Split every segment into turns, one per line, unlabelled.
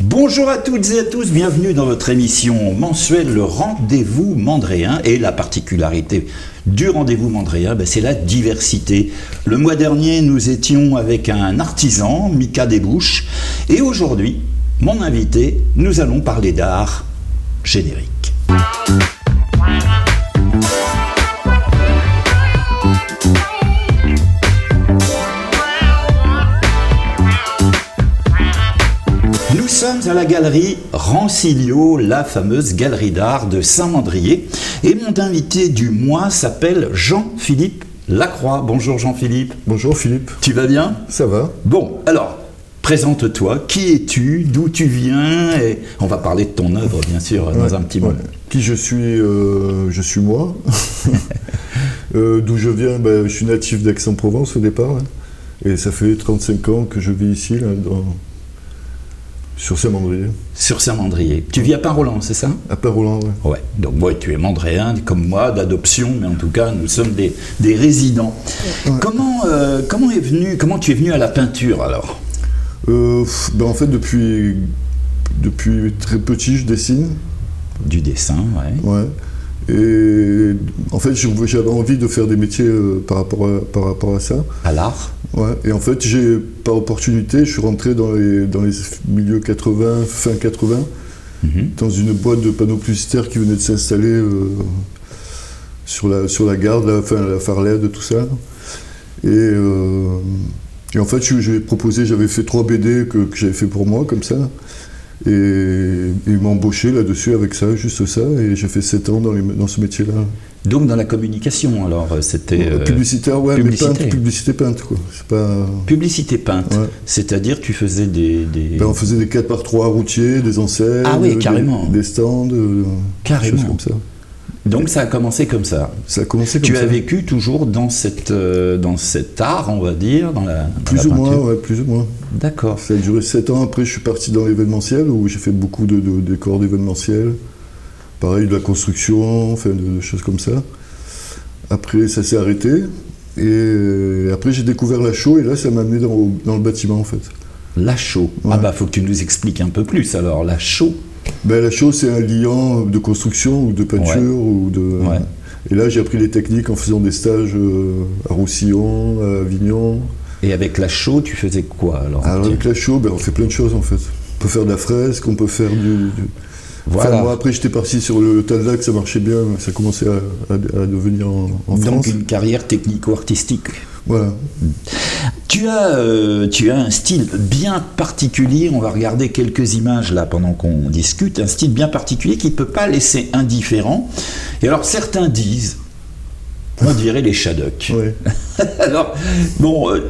Bonjour à toutes et à tous, bienvenue dans votre émission mensuelle Le Rendez-vous Mandréen. Et la particularité du Rendez-vous Mandréen, c'est la diversité. Le mois dernier, nous étions avec un artisan, Mika Desbouches. Et aujourd'hui, mon invité, nous allons parler d'art générique. Nous sommes à la galerie Rancilio, la fameuse galerie d'art de Saint-Mandrier. Et mon invité du mois s'appelle Jean-Philippe Lacroix. Bonjour Jean-Philippe.
Bonjour Philippe.
Tu vas bien?
Ça va.
Bon, alors, présente-toi. Qui es-tu? D'où tu viens? Et on va parler de ton œuvre, bien sûr, dans un petit moment.
Qui je suis moi. D'où je viens, je suis natif d'Aix-en-Provence au départ. Hein. Et ça fait 35 ans que je vis ici, là, sur Saint-Mandrier.
Sur Saint-Mandrier. Tu vis à Pin-Roland, c'est ça?
À Pin-Roland, oui.
Ouais. Donc, tu es mandréen, comme moi, d'adoption, mais en tout cas, nous sommes des résidents. Ouais. Comment tu es venu à la peinture, alors?
En fait, depuis très petit, je dessine.
Du dessin, ouais.
Ouais. Et en fait, j'avais envie de faire des métiers par rapport à ça.
À l'art?
Ouais. Et en fait, par opportunité, je suis rentré dans les milieux 80, fin 80, dans une boîte de panneaux publicitaires qui venait de s'installer sur la gare, la Farlède, tout ça. Et en fait, j'avais fait 3 BD que j'avais fait pour moi, comme ça. Et ils m'ont embauché là-dessus avec ça, juste ça, et j'ai fait 7 ans dans ce métier-là. Donc
dans la communication, alors, c'était...
publicitaire, ouais, publicité peinte, quoi. C'est pas...
Publicité peinte, ouais. C'est-à-dire tu faisais des...
on faisait des 4x3 routiers, des enseignes,
carrément.
Des stands,
carrément.
Des choses comme ça.
Donc ça a commencé comme ça. Tu as vécu toujours dans cet art, on va dire, dans la
Plus ou moins.
D'accord.
Ça a duré 7 ans. Après, je suis parti dans l'événementiel, où j'ai fait beaucoup de décors d'événementiel. Pareil, de la construction, de choses comme ça. Après, ça s'est arrêté. Et après, j'ai découvert la chaux, et là, ça m'a amené dans le bâtiment, en fait.
La chaux. Ouais. Faut que tu nous expliques un peu plus, alors, la chaux.
La chaux, c'est un liant de construction ou de peinture.
Ouais.
Et là, j'ai appris les techniques en faisant des stages à Roussillon, à Avignon.
Et avec la chaux, tu faisais quoi alors?
Avec la chaux, on fait plein de choses en fait. On peut faire de la fresque, on peut faire du...
Voilà.
Moi, après, j'étais parti sur le Taldac, ça marchait bien, ça commençait à devenir en France.
Donc une carrière technico-artistique.
Voilà.
Tu as un style bien particulier, on va regarder quelques images là pendant qu'on discute, un style bien particulier qui ne peut pas laisser indifférent. Et alors certains disent, on dirait les Shadocks.
Oui.
Alors,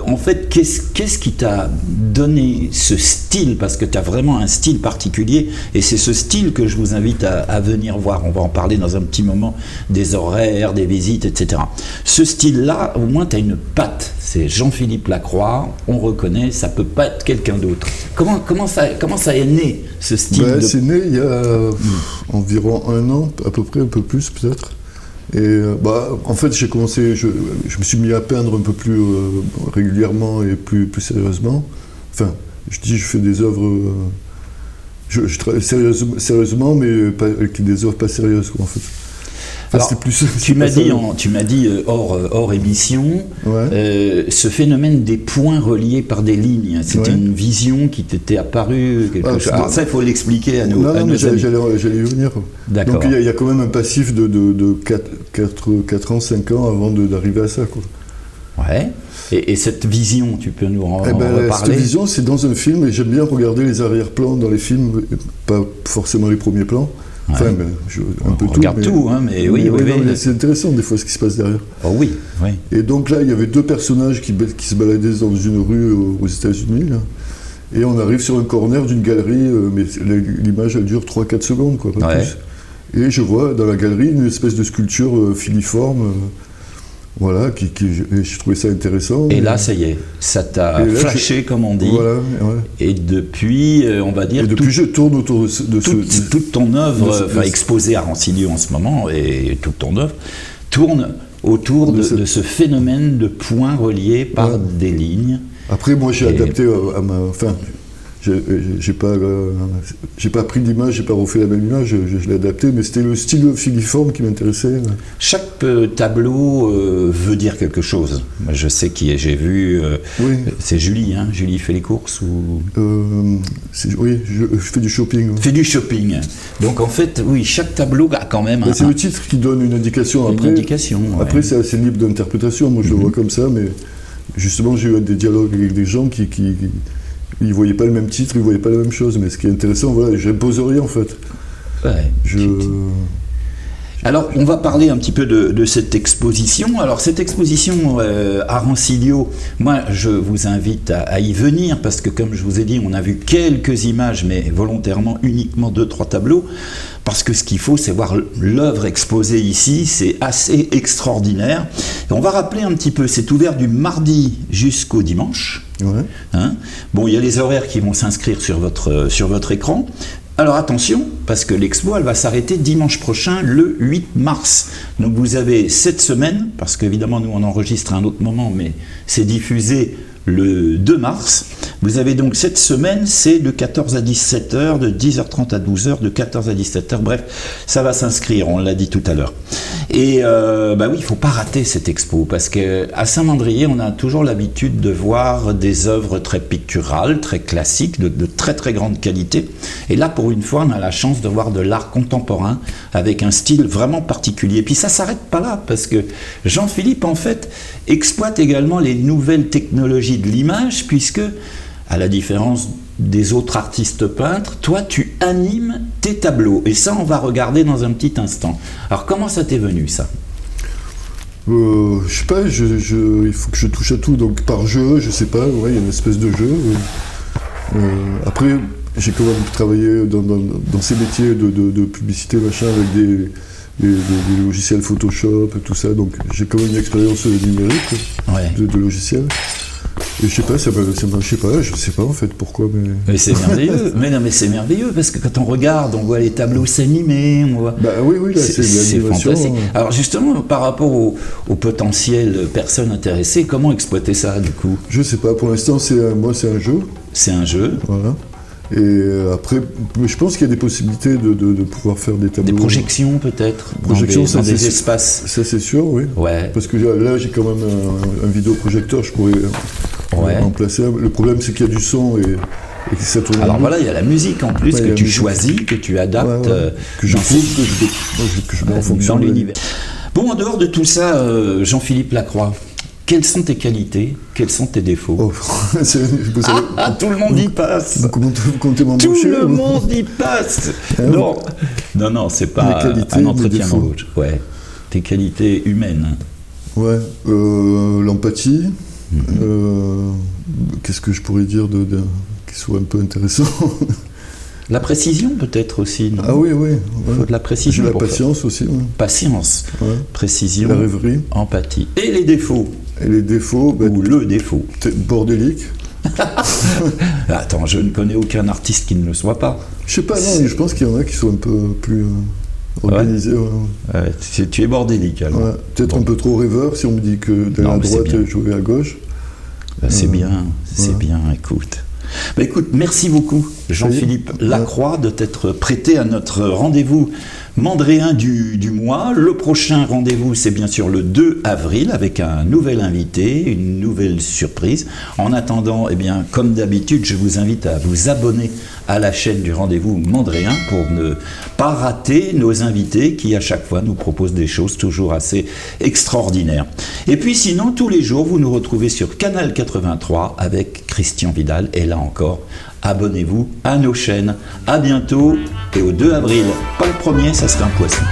en fait, qu'est-ce qui t'a donné ce style? Parce que tu as vraiment un style particulier, et c'est ce style que je vous invite à venir voir. On va en parler dans un petit moment, des horaires, des visites, etc. Ce style-là, au moins, tu as une patte. C'est Jean-Philippe Lacroix, on reconnaît, ça peut pas être quelqu'un d'autre. Comment ça est né, ce style?
C'est né il y a environ 1 an, à peu près, un peu plus peut-être. Et en fait, j'ai commencé, je me suis mis à peindre un peu plus régulièrement et plus sérieusement. Enfin, je fais des œuvres, je travaille sérieusement, mais avec des œuvres pas sérieuses, quoi, en fait.
Alors, tu m'as dit hors émission,
ouais.
Ce phénomène des points reliés par des lignes, c'était une vision qui t'était apparue, quelque chose. Alors ça, il faut l'expliquer à nos amis.
J'allais y venir.
D'accord.
Donc il y a quand même un passif de 4 ans, 5 ans avant d'arriver à ça, quoi.
Ouais. Et cette vision, tu peux nous en reparler?
Cette vision, c'est dans un film, et j'aime bien regarder les arrière-plans dans les films, pas forcément les premiers plans. Enfin, un peu tout.
Regarde tout, mais oui.
C'est intéressant des fois ce qui se passe derrière.
Oh oui.
Et donc là, il y avait 2 personnages qui se baladaient dans une rue aux États-Unis, là. Et on arrive sur un corner d'une galerie, mais l'image elle dure 3-4 secondes, quoi, pas plus. Et je vois dans la galerie une espèce de sculpture filiforme. Voilà, je trouvais ça intéressant.
Et là, ça y est, ça t'a flashé, comme on dit.
Voilà, ouais.
Et depuis, on va dire...
Et depuis, je tourne autour de
toute ton œuvre, exposée à Rancilio en ce moment, et toute ton œuvre, tourne autour de ce phénomène de points reliés par des lignes.
Après, moi, j'ai adapté à ma... Enfin, j'ai pas pris d'image, j'ai pas refait la même image, je l'ai adapté, mais c'était le style filiforme qui m'intéressait.
Chaque tableau veut dire quelque chose. Moi, je sais qui j'ai vu.
Oui.
C'est Julie, hein. Julie fait les courses ou.
Oui, je fais du shopping. Ouais.
Fait du shopping. Donc en fait, oui, chaque tableau a quand même
c'est le titre qui donne une indication.
Une indication.
Après,
ouais.
c'est assez libre d'interprétation. Moi, je le vois comme ça, mais justement, j'ai eu des dialogues avec des gens qui ils ne voyaient pas le même titre, ils ne voyaient pas la même chose. Mais ce qui est intéressant, voilà, j'impose rien en fait.
Ouais. Alors, on va parler un petit peu de cette exposition. Alors, cette exposition à Rancilio, moi, je vous invite à y venir parce que, comme je vous ai dit, on a vu quelques images, mais volontairement uniquement 2-3 tableaux. Parce que ce qu'il faut, c'est voir l'œuvre exposée ici, c'est assez extraordinaire. Et on va rappeler un petit peu, c'est ouvert du mardi jusqu'au dimanche.
Ouais.
Hein, bon, il y a les horaires qui vont s'inscrire sur votre écran. Alors attention, parce que l'expo, elle va s'arrêter dimanche prochain, le 8 mars. Donc vous avez cette semaine, parce qu'évidemment nous on enregistre à un autre moment, mais c'est diffusé le 2 mars. Vous avez donc cette semaine, c'est de 14 à 17h, de 10h30 à 12h, de 14 à 17h, bref, ça va s'inscrire, on l'a dit tout à l'heure. Et bah oui, il ne faut pas rater cette expo, parce qu'à Saint-Mandrier, on a toujours l'habitude de voir des œuvres très picturales, très classiques, de très très grande qualité. Et là, pour une fois, on a la chance de voir de l'art contemporain, avec un style vraiment particulier. Et puis ça ne s'arrête pas là, parce que Jean-Philippe, en fait, exploite également les nouvelles technologies de l'image, puisque, à la différence des autres artistes peintres, toi tu animes tes tableaux, et ça on va regarder dans un petit instant. Alors comment ça t'est venu ça ?
Je sais pas, il faut que je touche à tout, donc par jeu, je sais pas, ouais, il y a une espèce de jeu. Après, j'ai quand même travaillé dans ces métiers de publicité, machin, avec des logiciels Photoshop et tout ça, donc j'ai quand même une expérience numérique
ouais.
de logiciels. Et je sais pas, je sais pas en fait pourquoi,
mais c'est merveilleux. Mais non, mais c'est merveilleux parce que quand on regarde, on voit les tableaux s'animer, on voit.
Bah oui, là, c'est
fantastique. Alors justement, par rapport aux potentielles personnes intéressées, comment exploiter ça du coup ?
Je sais pas. Pour l'instant, c'est un jeu.
C'est un jeu.
Voilà. Et après, je pense qu'il y a des possibilités de pouvoir faire des tableaux.
Des projections peut-être dans des espaces.
Ça c'est sûr, oui.
Ouais.
Parce que là, j'ai quand même un vidéoprojecteur, je pourrais remplacer. Le problème, c'est qu'il y a du son et que ça tourne.
Alors voilà, il y a la musique en plus que tu choisis, que tu adaptes.
Que je trouve, que je mets en fonction
dans l'univers. Bon, en dehors de tout ça, Jean-Philippe Lacroix, quelles sont tes qualités? Quels sont tes défauts? Tout le monde y passe.
Vous comptez m'embaucher?
Tout le monde y passe. Non, c'est pas un entretien d'embauche. Ouais. Tes qualités humaines.
Ouais. L'empathie. Qu'est-ce que je pourrais dire qui soit un peu intéressant?
La précision peut-être aussi, non?
Ah oui.
Il faut de la précision.
J'ai la patience aussi. Ouais.
Patience, précision,
la rêverie,
empathie. Et les défauts?
Et les défauts,
ou le défaut?
Bordélique.
Attends, je ne connais aucun artiste qui ne le soit pas.
Je sais pas, non, je pense qu'il y en a qui sont un peu plus organisés.
Ouais, tu es bordélique alors.
Ouais, peut-être un peu trop rêveur si on me dit que d'aller à droite et jouer à gauche.
C'est bien, écoute. Bah écoute, merci beaucoup Jean-Philippe Lacroix de t'être prêté à notre rendez-vous mandréen du mois. Le prochain rendez-vous, c'est bien sûr le 2 avril avec un nouvel invité, une nouvelle surprise. En attendant, eh bien, comme d'habitude, je vous invite à vous abonner à la chaîne du rendez-vous mandréen pour ne pas rater nos invités qui à chaque fois nous proposent des choses toujours assez extraordinaires. Et puis sinon, tous les jours, vous nous retrouvez sur Canal 83 avec Christian Vidal. Et là encore, abonnez-vous à nos chaînes. À bientôt et au 2 avril. Pas le premier, ça sera un poisson.